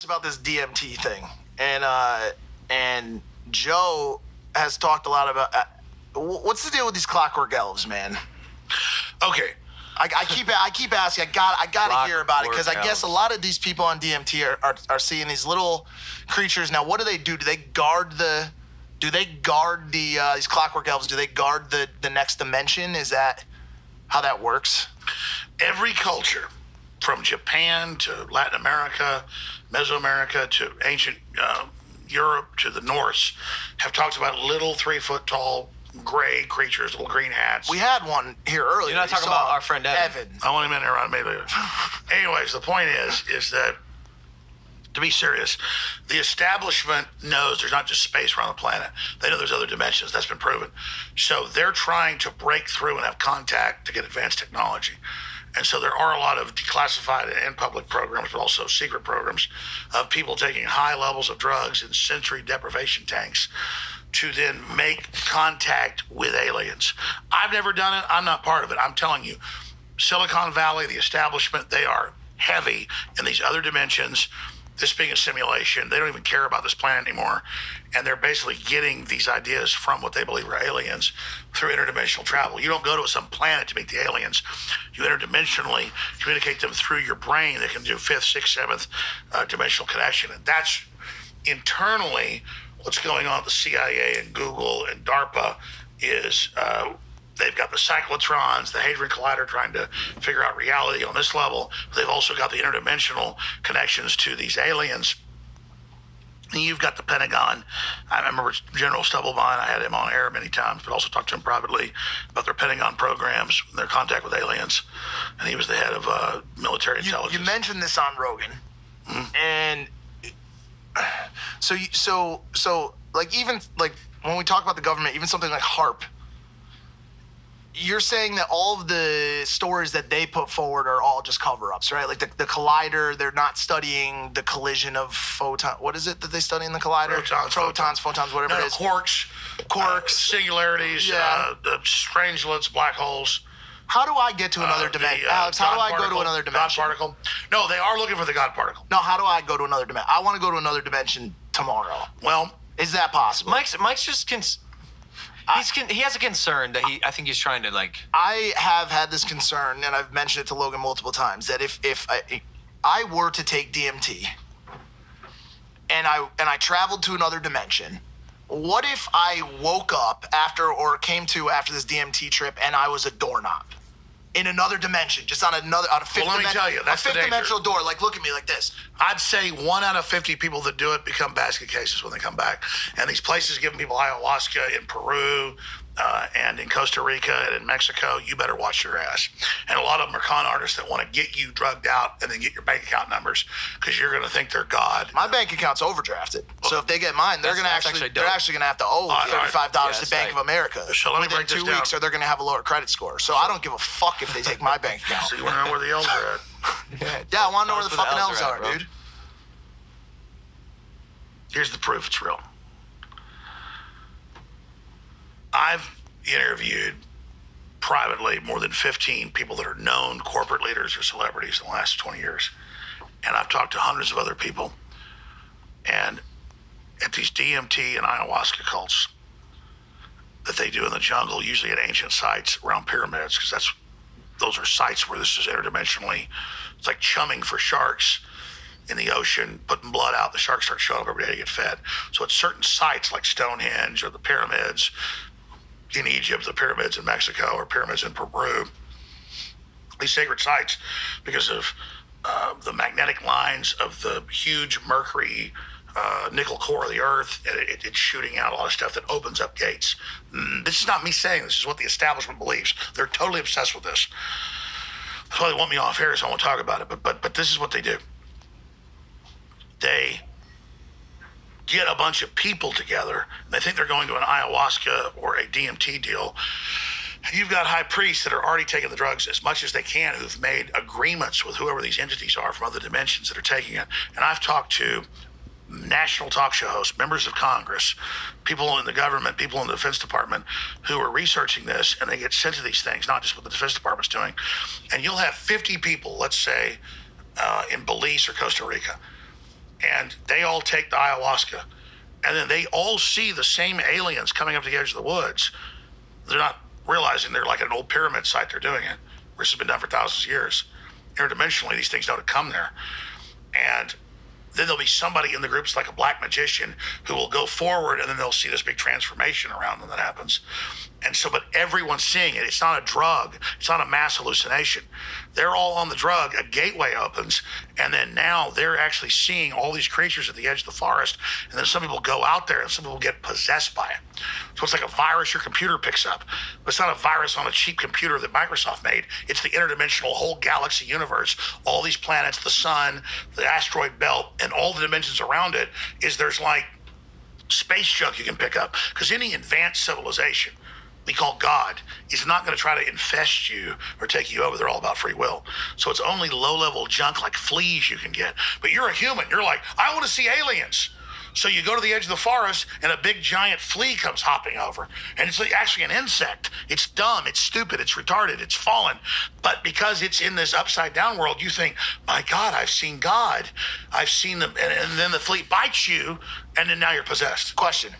about this DMT thing, and Joe has talked a lot about what's the deal with these Clockwork Elves, man? Okay. I keep asking. I gotta hear about it because I guess a Elves. lot of these people on DMT are seeing these little creatures. Now, what do they do? Do they guard these Clockwork Elves? Do they guard the next dimension? Is that how that works? Every culture, from Japan to Latin America, Mesoamerica to ancient Europe to the Norse, have talked about little 3-foot tall gray creatures, little green hats. We had one here earlier. You're not talking about our friend Evan. I want him in there on me later. Anyways, the point is that, to be serious, the establishment knows there's not just space around the planet. They know there's other dimensions. That's been proven. So they're trying to break through and have contact to get advanced technology. And so there are a lot of declassified and public programs, but also secret programs of people taking high levels of drugs in sensory deprivation tanks to then make contact with aliens. I've never done it. I'm not part of it. I'm telling you, Silicon Valley, the establishment, they are heavy in these other dimensions. This being a simulation, they don't even care about this planet anymore. And they're basically getting these ideas from what they believe are aliens through interdimensional travel. You don't go to some planet to meet the aliens. You interdimensionally communicate them through your brain. They can do 5th, 6th, 7th dimensional connection. And that's internally what's going on at the CIA and Google and DARPA is they've got the cyclotrons, the Hadron Collider trying to figure out reality on this level. But they've also got the interdimensional connections to these aliens. And you've got the Pentagon. I remember General Stubblebine. I had him on air many times, but also talked to him privately about their Pentagon programs, their contact with aliens. And he was the head of military intelligence. You mentioned this on Rogan, and so like even like when we talk about the government, even something like HARP. You're saying that all of the stories that they put forward are all just cover-ups, right? Like the collider, they're not studying the collision of photons. What is it that they study in the collider? Protons, photons, whatever it is. Quarks, singularities, the strangelets, black holes. How do I get to another dimension? Alex, how do I go to another dimension? God particle. No, they are looking for the God particle. No, how do I go to another dimension? I want to go to another dimension tomorrow. Well, is that possible? Mike's just he has a concern that I think he's trying to like. I have had this concern, and I've mentioned it to Logan multiple times, that if I were to take DMT and I traveled to another dimension, what if I woke up after this DMT trip and I was a doorknob in another dimension, just on a fifth Well, let me tell you, that's a fifth the danger. dimensional door? Like, look at me like this. I'd say 1 out of 50 people that do it become basket cases when they come back. And these places giving people ayahuasca in Peru and in Costa Rica and in Mexico, you better watch your ass. And a lot of them are con artists that want to get you drugged out and then get your bank account numbers because you're going to think they're God. My bank account's overdrafted, so if they get mine, they're actually going to have to owe $35 to Bank of America So let me within break this 2 down. weeks, or they're going to have a lower credit score. So I don't give a fuck if they take my bank account. So you want to know where the elves are at? Yeah, I want to know where the fucking elves are, bro. dude. Here's the proof it's real. I've interviewed privately more than 15 people that are known corporate leaders or celebrities in the last 20 years. And I've talked to hundreds of other people. And at these DMT and ayahuasca cults that they do in the jungle, usually at ancient sites around pyramids, because those are sites where this is interdimensionally. It's like chumming for sharks in the ocean, putting blood out. The sharks start showing up every day to get fed. So at certain sites like Stonehenge or the pyramids in Egypt, the pyramids in Mexico, or pyramids in Peru, these sacred sites, because of the magnetic lines of the huge mercury nickel core of the earth, it's shooting out a lot of stuff that opens up gates. This is not me saying this is what the establishment believes. They're totally obsessed with this. That's why they want me off here, so I won't talk about it. But this is what they do. They get a bunch of people together, and they think they're going to an ayahuasca or a DMT deal. And you've got high priests that are already taking the drugs as much as they can, who've made agreements with whoever these entities are from other dimensions that are taking it. And I've talked to national talk show hosts, members of Congress, people in the government, people in the Defense Department who are researching this, and they get sent to these things, not just what the Defense Department's doing. And you'll have 50 people, let's say, in Belize or Costa Rica. and they all take the ayahuasca, and then they all see the same aliens coming up to the edge of the woods. They're not realizing they're like an old pyramid site. They're doing it, which has been done for thousands of years. Interdimensionally, these things know to come there. And then there'll be somebody in the group, it's like a black magician, who will go forward, and then they'll see this big transformation around them that happens. And so, but everyone's seeing it. It's not a drug. It's not a mass hallucination. They're all on the drug. A gateway opens, and then now they're actually seeing all these creatures at the edge of the forest. And then some people go out there, and some people get possessed by it. So it's like a virus your computer picks up. But it's not a virus on a cheap computer that Microsoft made. It's the interdimensional whole galaxy universe. All these planets, the sun, the asteroid belt, and all the dimensions around it. There's like space junk you can pick up. Because any advanced civilization we call God is not going to try to infest you or take you over. They're all about free will. So it's only low-level junk like fleas you can get. But you're a human. You're like, I want to see aliens. So you go to the edge of the forest, and a big giant flea comes hopping over. And it's actually an insect. It's dumb. It's stupid. It's retarded. It's fallen. But because it's in this upside-down world, you think, my God, I've seen God. I've seen them. And then the flea bites you, and then now you're possessed. Question.